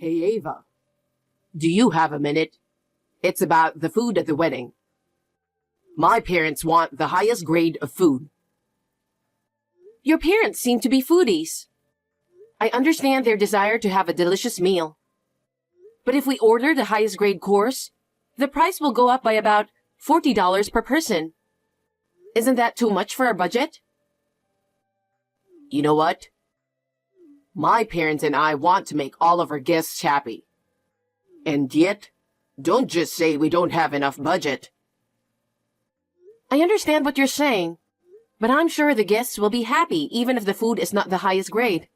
Hey Ava, do you have a minute? It's about the food at the wedding. My parents want the highest grade of food. Your parents seem to be foodies. I understand their desire to have a delicious meal. But if we order the highest grade course, the price will go up by about $40 per person. Isn't that too much for our budget? You know what? My parents and I want to make all of our guests happy. And yet, don't just say we don't have enough budget. I understand what you're saying, but I'm sure the guests will be happy even if the food is not the highest grade.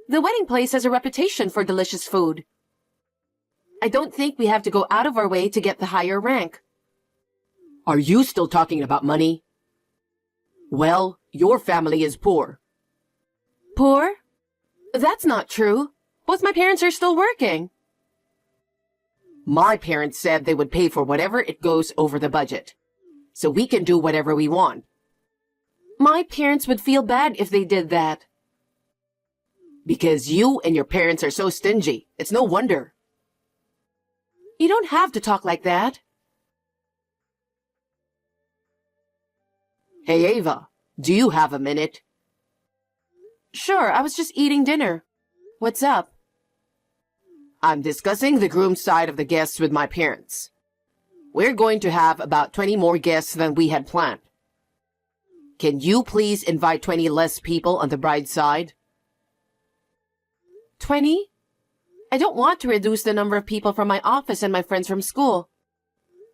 The wedding place has a reputation for delicious food. I don't think we have to go out of our way to get the higher rank. Are you still talking about money? Well, your family is poor. Poor? That's not true. Both my parents are still working. My parents said they would pay for whatever it goes over the budget, so we can do whatever we want. My parents would feel bad if they did that. Because you and your parents are so stingy. It's no wonder. You don't have to talk like that. Hey Ava, do you have a minute? Sure, I was just eating dinner. What's up? I'm discussing the groom's side of the guests with my parents. We're going to have about 20 more guests than we had planned. Can you please invite 20 less people on the bride's side? 20? I don't want to reduce the number of people from my office and my friends from school.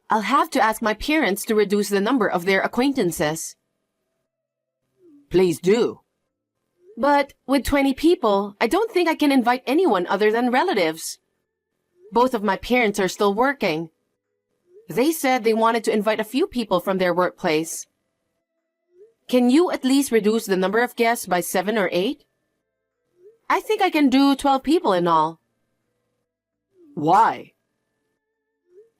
I'll have to ask my parents to reduce the number of their acquaintances. Please do. But with 20 people, I don't think I can invite anyone other than relatives. Both of my parents are still working. They said they wanted to invite a few people from their workplace. Can you at least reduce the number of guests by 7 or 8? I think I can do 12 people in all. Why?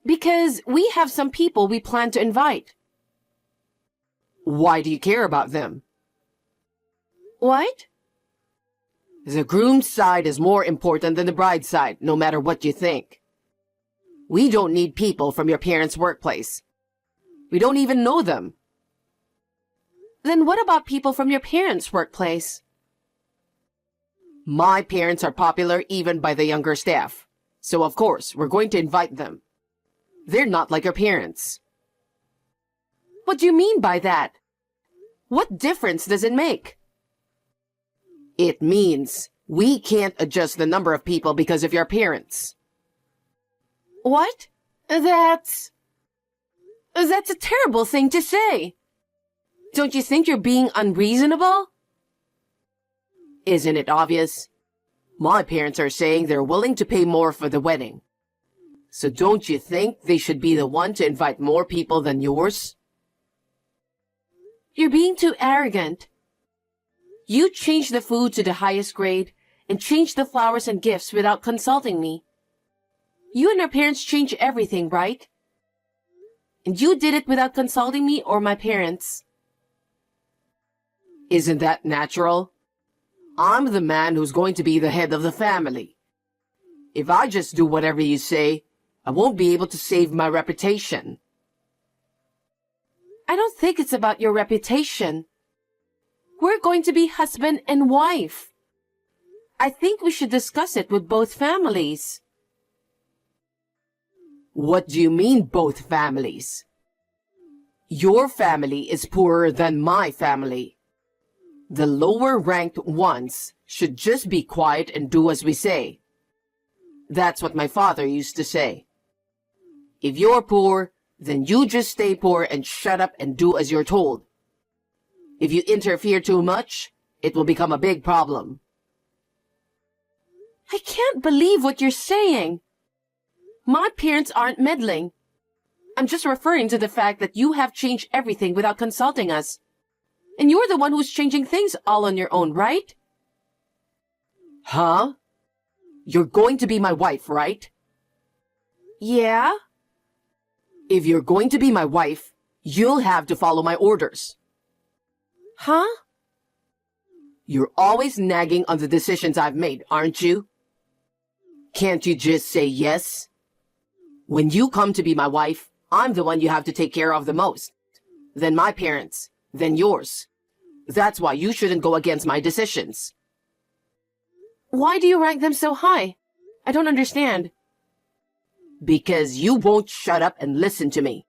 Because we have some people we plan to invite. Why do you care about them? What? The groom's side is more important than the bride's side, no matter what you think. We don't need people from your parents' workplace. We don't even know them. Then what about people from your parents' workplace? My parents are popular even by the younger staff, so of course we're going to invite them. They're not like your parents. What do you mean by that? What difference does it make? It means we can't adjust the number of people because of your parents. What? That's a terrible thing to say. Don't you think you're being unreasonable? Isn't it obvious? My parents are saying they're willing to pay more for the wedding. So don't you think they should be the one to invite more people than yours? You're being too arrogant. You changed the food to the highest grade and changed the flowers and gifts without consulting me. You and our parents change everything, right? And you did it without consulting me or my parents. Isn't that natural? I'm the man who's going to be the head of the family. If I just do whatever you say, I won't be able to save my reputation. I don't think it's about your reputation. We're going to be husband and wife. I think we should discuss it with both families. What do you mean, both families? Your family is poorer than my family. The lower-ranked ones should just be quiet and do as we say. That's what my father used to say. If you're poor, then you just stay poor and shut up and do as you're told. If you interfere too much, it will become a big problem. I can't believe what you're saying. My parents aren't meddling. I'm just referring to the fact that you have changed everything without consulting us. And you're the one who's changing things all on your own, right? Huh? You're going to be my wife, right? Yeah? If you're going to be my wife, you'll have to follow my orders. Huh? You're always nagging on the decisions I've made, aren't you? Can't you just say yes? When you come to be my wife, I'm the one you have to take care of the most. Then my parents, then yours. That's why you shouldn't go against my decisions. Why do you rank them so high? I don't understand. Because you won't shut up and listen to me.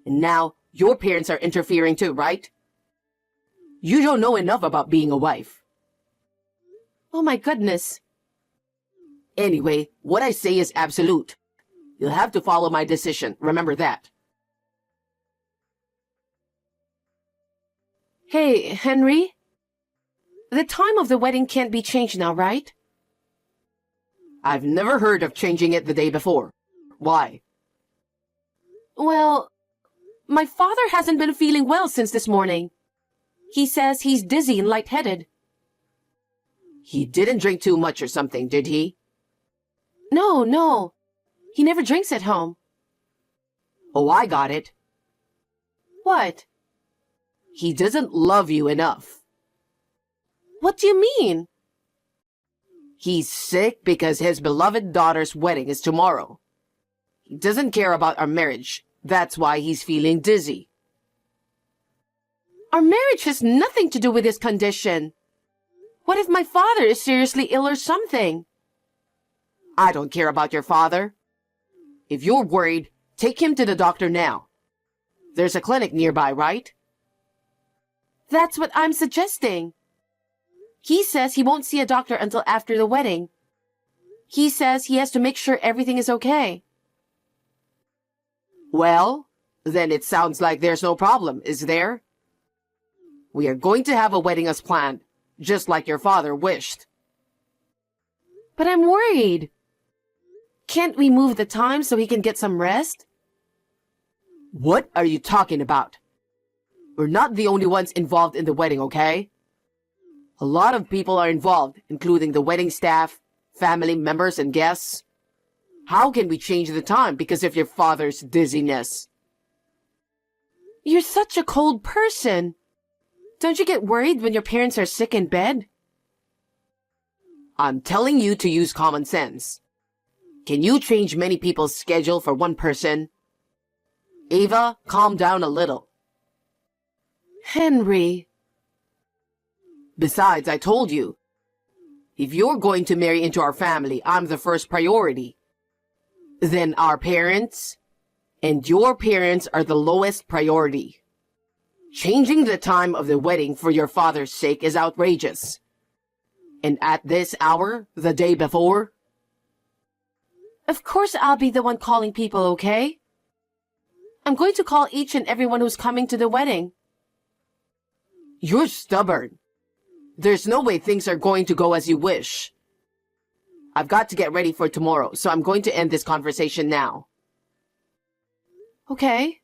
And now, your parents are interfering too, right? You don't know enough about being a wife. Oh my goodness. Anyway, what I say is absolute. You'll have to follow my decision, remember that. Hey, Henry? The time of the wedding can't be changed now, right? I've never heard of changing it the day before. Why? Well, my father hasn't been feeling well since this morning. He says he's dizzy and lightheaded. He didn't drink too much or something, did he? No. He never drinks at home. Oh, I got it. What? He doesn't love you enough. What do you mean? He's sick because his beloved daughter's wedding is tomorrow. He doesn't care about our marriage. That's why he's feeling dizzy. Our marriage has nothing to do with his condition. What if my father is seriously ill or something? I don't care about your father. If you're worried, take him to the doctor now. There's a clinic nearby, right? That's what I'm suggesting. He says he won't see a doctor until after the wedding. He says he has to make sure everything is okay. Well, then it sounds like there's no problem, is there? We are going to have a wedding as planned, just like your father wished. But I'm worried. Can't we move the time so he can get some rest? What are you talking about? We're not the only ones involved in the wedding, okay? A lot of people are involved, including the wedding staff, family members, and guests. How can we change the time because of your father's dizziness? You're such a cold person. Don't you get worried when your parents are sick in bed? I'm telling you to use common sense. Can you change many people's schedule for one person? Ava, calm down a little. Henry. Besides, I told you, if you're going to marry into our family, I'm the first priority. Then our parents and your parents are the lowest priority. Changing the time of the wedding for your father's sake is outrageous. And at this hour, the day before? Of course I'll be the one calling people, okay? I'm going to call each and everyone who's coming to the wedding. You're stubborn. There's no way things are going to go as you wish. I've got to get ready for tomorrow, so I'm going to end this conversation now. Okay.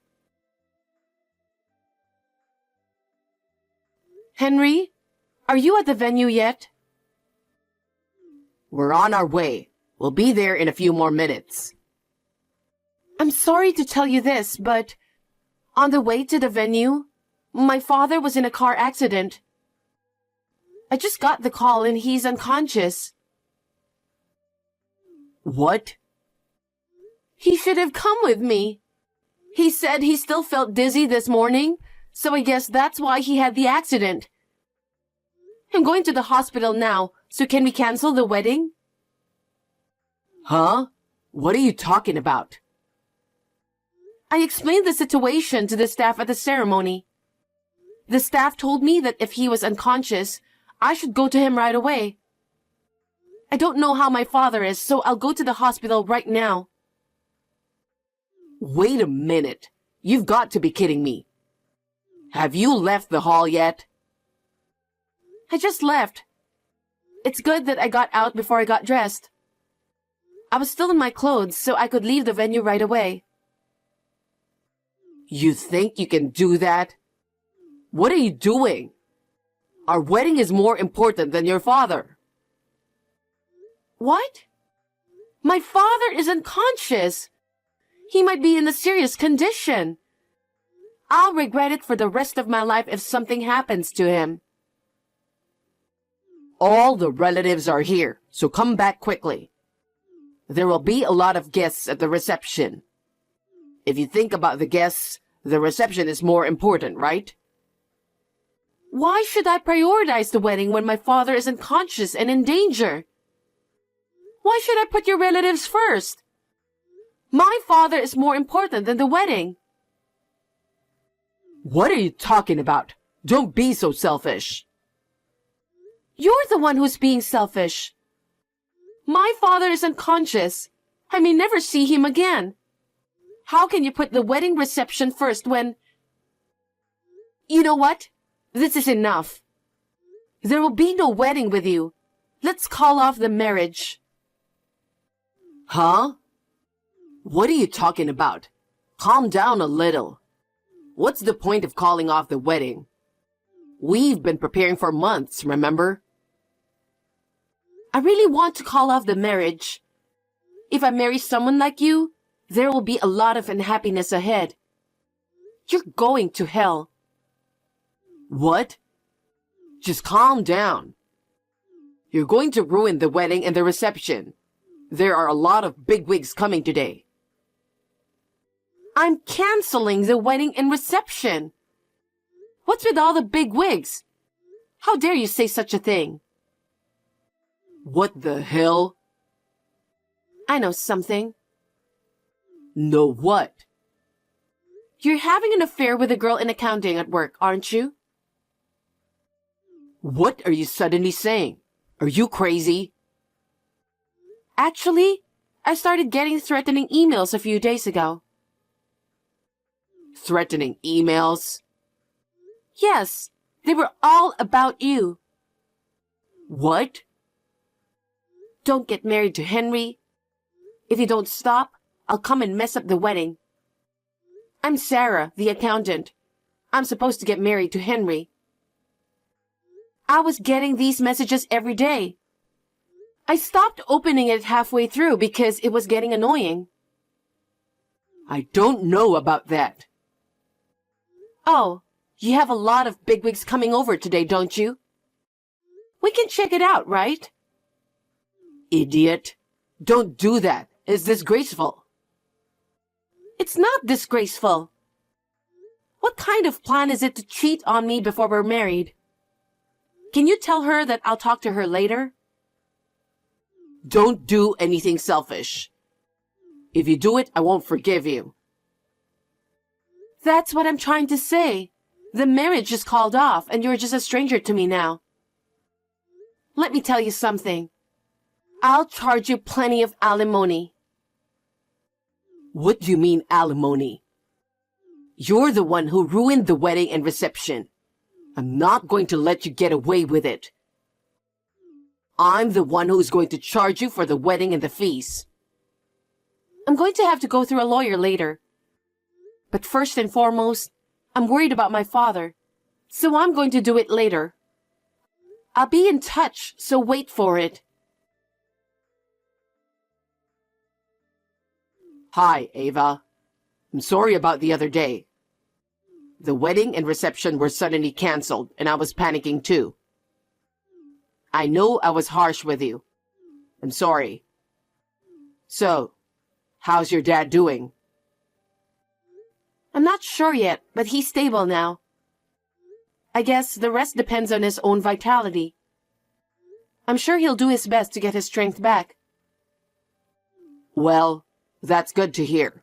Henry, are you at the venue yet? We're on our way. We'll be there in a few more minutes. I'm sorry to tell you this, but on the way to the venue, my father was in a car accident. I just got the call and he's unconscious. What? He should have come with me. He said he still felt dizzy this morning, so I guess that's why he had the accident. I'm going to the hospital now, so can we cancel the wedding? Huh? What are you talking about? I explained the situation to the staff at the ceremony. The staff told me that if he was unconscious, I should go to him right away. I don't know how my father is, so I'll go to the hospital right now. Wait a minute. You've got to be kidding me. Have you left the hall yet? I just left. It's good that I got out before I got dressed. I was still in my clothes, so I could leave the venue right away. You think you can do that? What are you doing? Our wedding is more important than your father. What? My father is unconscious. He might be in a serious condition. I'll regret it for the rest of my life if something happens to him. All the relatives are here, so come back quickly. There will be a lot of guests at the reception. If you think about the guests, the reception is more important, right? Why should I prioritize the wedding when my father is unconscious and in danger? Why should I put your relatives first? My father is more important than the wedding. What are you talking about? Don't be so selfish. You're the one who's being selfish. My father is unconscious. I may never see him again. How can you put the wedding reception first when... You know what? This is enough. There will be no wedding with you. Let's call off the marriage. Huh? What are you talking about? Calm down a little. What's the point of calling off the wedding? We've been preparing for months, remember? I really want to call off the marriage. If I marry someone like you, there will be a lot of unhappiness ahead. You're going to hell. What? Just calm down. You're going to ruin the wedding and the reception. There are a lot of bigwigs coming today. I'm canceling the wedding and reception. What's with all the bigwigs? How dare you say such a thing? What the hell? I know something. Know what? You're having an affair with a girl in accounting at work, aren't you? What are you suddenly saying? Are you crazy? Actually, I started getting threatening emails a few days ago. Threatening emails? Yes, they were all about you. What? Don't get married to Henry. If you don't stop, I'll come and mess up the wedding. I'm Sarah, the accountant. I'm supposed to get married to Henry. I was getting these messages every day. I stopped opening it halfway through because it was getting annoying. I don't know about that. Oh, you have a lot of bigwigs coming over today, don't you? We can check it out, right? Idiot. Don't do that. It's disgraceful. It's not disgraceful. What kind of plan is it to cheat on me before we're married? Can you tell her that I'll talk to her later? Don't do anything selfish. If you do it, I won't forgive you. That's what I'm trying to say. The marriage is called off and you're just a stranger to me now. Let me tell you something. I'll charge you plenty of alimony. What do you mean alimony? You're the one who ruined the wedding and reception. I'm not going to let you get away with it. I'm the one who's going to charge you for the wedding and the fees. I'm going to have to go through a lawyer later. But first and foremost, I'm worried about my father. So I'm going to do it later. I'll be in touch, so wait for it. Hi, Ava. I'm sorry about the other day. The wedding and reception were suddenly canceled, and I was panicking too. I know I was harsh with you. I'm sorry. So, how's your dad doing? I'm not sure yet, but he's stable now. I guess the rest depends on his own vitality. I'm sure he'll do his best to get his strength back. Well, that's good to hear.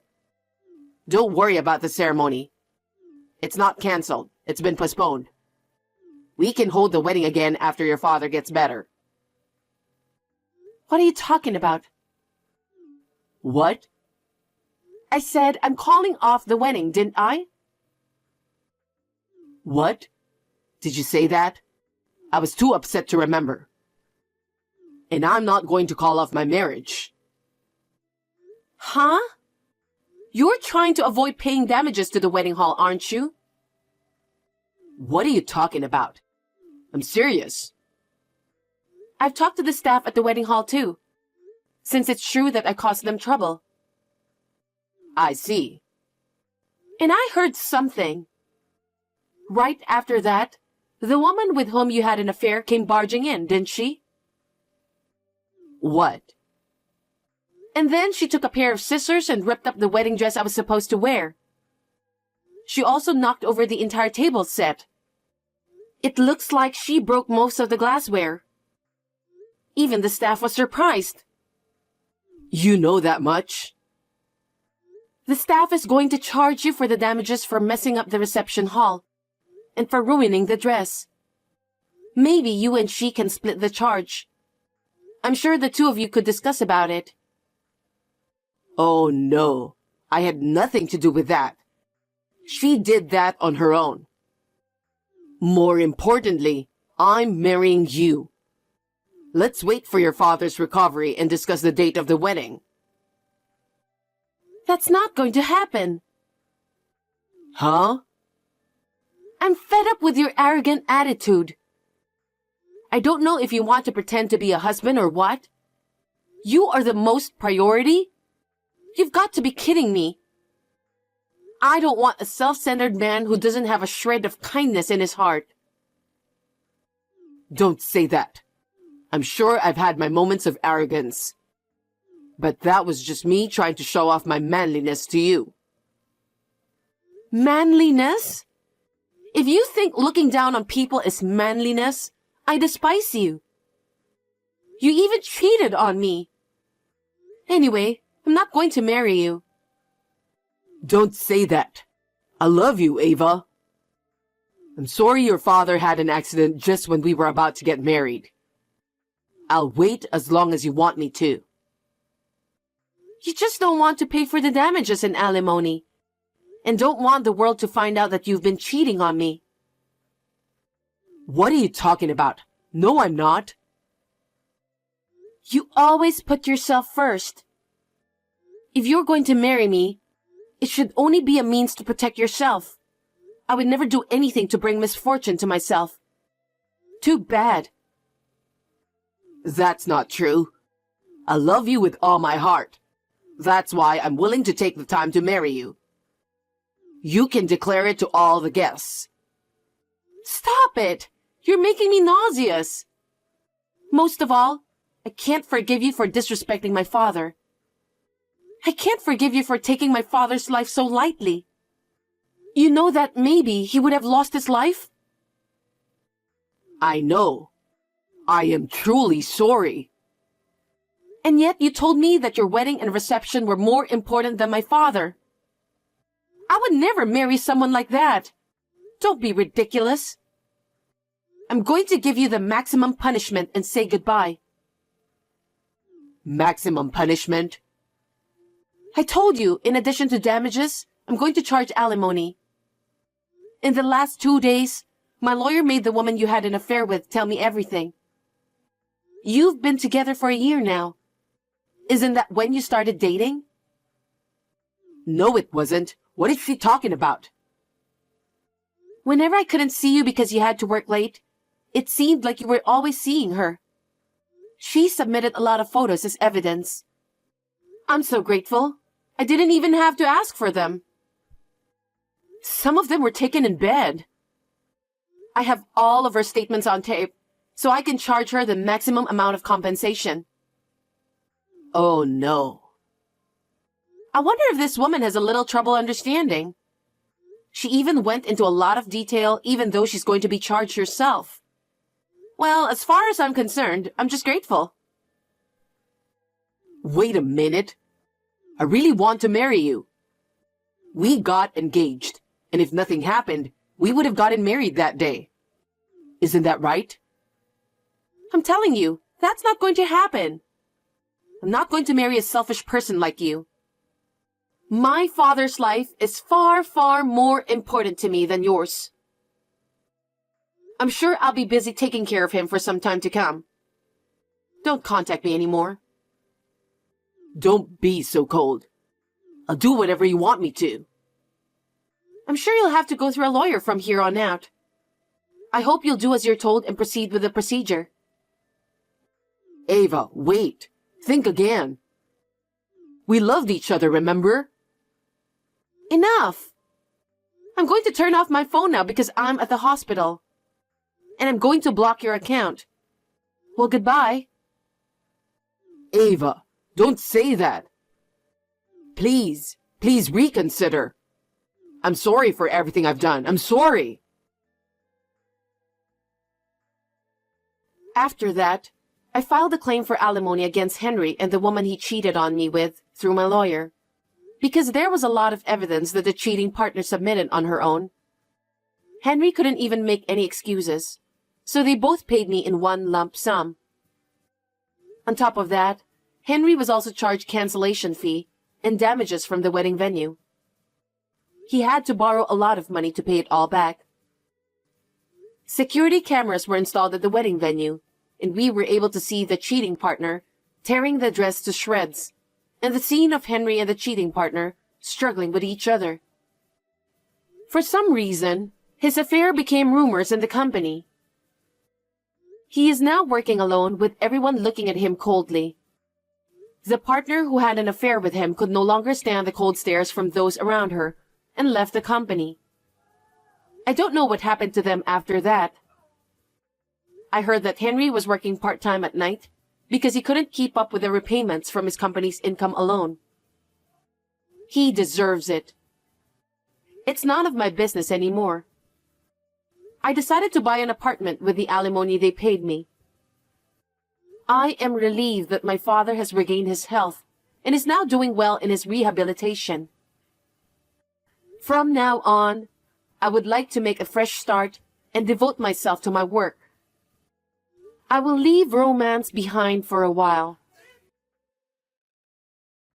Don't worry about the ceremony. It's not canceled. It's been postponed. We can hold the wedding again after your father gets better. What are you talking about? What? I said I'm calling off the wedding, didn't I? What? Did you say that? I was too upset to remember. And I'm not going to call off my marriage. Huh? You're trying to avoid paying damages to the wedding hall, aren't you? What are you talking about? I'm serious. I've talked to the staff at the wedding hall too, since it's true that I caused them trouble. I see. And I heard something. Right after that, the woman with whom you had an affair came barging in, didn't she? What? And then she took a pair of scissors and ripped up the wedding dress I was supposed to wear. She also knocked over the entire table set. It looks like she broke most of the glassware. Even the staff was surprised. You know that much? The staff is going to charge you for the damages for messing up the reception hall and for ruining the dress. Maybe you and she can split the charge. I'm sure the two of you could discuss about it. Oh no, I had nothing to do with that. She did that on her own. More importantly, I'm marrying you. Let's wait for your father's recovery and discuss the date of the wedding. That's not going to happen. Huh? I'm fed up with your arrogant attitude. I don't know if you want to pretend to be a husband or what. You are the most priority? You've got to be kidding me. I don't want a self-centered man who doesn't have a shred of kindness in his heart. Don't say that. I'm sure I've had my moments of arrogance. But that was just me trying to show off my manliness to you. Manliness? If you think looking down on people is manliness, I despise you. You even cheated on me. Anyway, I'm not going to marry you. Don't say that. I love you, Ava. I'm sorry your father had an accident just when we were about to get married. I'll wait as long as you want me to. You just don't want to pay for the damages and alimony, and don't want the world to find out that you've been cheating on me. What are you talking about? No, I'm not. You always put yourself first. If you're going to marry me, it should only be a means to protect yourself. I would never do anything to bring misfortune to myself. Too bad. That's not true. I love you with all my heart. That's why I'm willing to take the time to marry you. You can declare it to all the guests. Stop it! You're making me nauseous. Most of all, I can't forgive you for disrespecting my father. I can't forgive you for taking my father's life so lightly. You know that maybe he would have lost his life? I know. I am truly sorry. And yet you told me that your wedding and reception were more important than my father. I would never marry someone like that. Don't be ridiculous. I'm going to give you the maximum punishment and say goodbye. Maximum punishment? I told you, in addition to damages, I'm going to charge alimony. In the last 2 days, my lawyer made the woman you had an affair with tell me everything. You've been together for a year now. Isn't that when you started dating? No, it wasn't. What is she talking about? Whenever I couldn't see you because you had to work late, it seemed like you were always seeing her. She submitted a lot of photos as evidence. I'm so grateful. I didn't even have to ask for them. Some of them were taken in bed. I have all of her statements on tape, so I can charge her the maximum amount of compensation. Oh no. I wonder if this woman has a little trouble understanding. She even went into a lot of detail even though she's going to be charged herself. Well, as far as I'm concerned, I'm just grateful. Wait a minute. I really want to marry you. We got engaged, and if nothing happened, we would have gotten married that day. Isn't that right? I'm telling you, that's not going to happen. I'm not going to marry a selfish person like you. My father's life is far, far more important to me than yours. I'm sure I'll be busy taking care of him for some time to come. Don't contact me anymore. Don't be so cold. I'll do whatever you want me to. I'm sure you'll have to go through a lawyer from here on out. I hope you'll do as you're told and proceed with the procedure. Ava, wait. Think again. We loved each other, remember? Enough! I'm going to turn off my phone now because I'm at the hospital. And I'm going to block your account. Well, goodbye. Ava, Don't say that. Please, please reconsider. I'm sorry for everything I've done. I'm sorry. After that, I filed a claim for alimony against Henry and the woman he cheated on me with through my lawyer, because there was a lot of evidence that the cheating partner submitted on her own. Henry couldn't even make any excuses, so they both paid me in one lump sum. On top of that, Henry was also charged cancellation fee and damages from the wedding venue. He had to borrow a lot of money to pay it all back. Security cameras were installed at the wedding venue, and we were able to see the cheating partner tearing the dress to shreds, and the scene of Henry and the cheating partner struggling with each other. For some reason, his affair became rumors in the company. He is now working alone with everyone looking at him coldly. The partner who had an affair with him could no longer stand the cold stares from those around her and left the company. I don't know what happened to them after that. I heard that Henry was working part-time at night because he couldn't keep up with the repayments from his company's income alone. He deserves it. It's none of my business anymore. I decided to buy an apartment with the alimony they paid me. I am relieved that my father has regained his health and is now doing well in his rehabilitation. From now on, I would like to make a fresh start and devote myself to my work. I will leave romance behind for a while.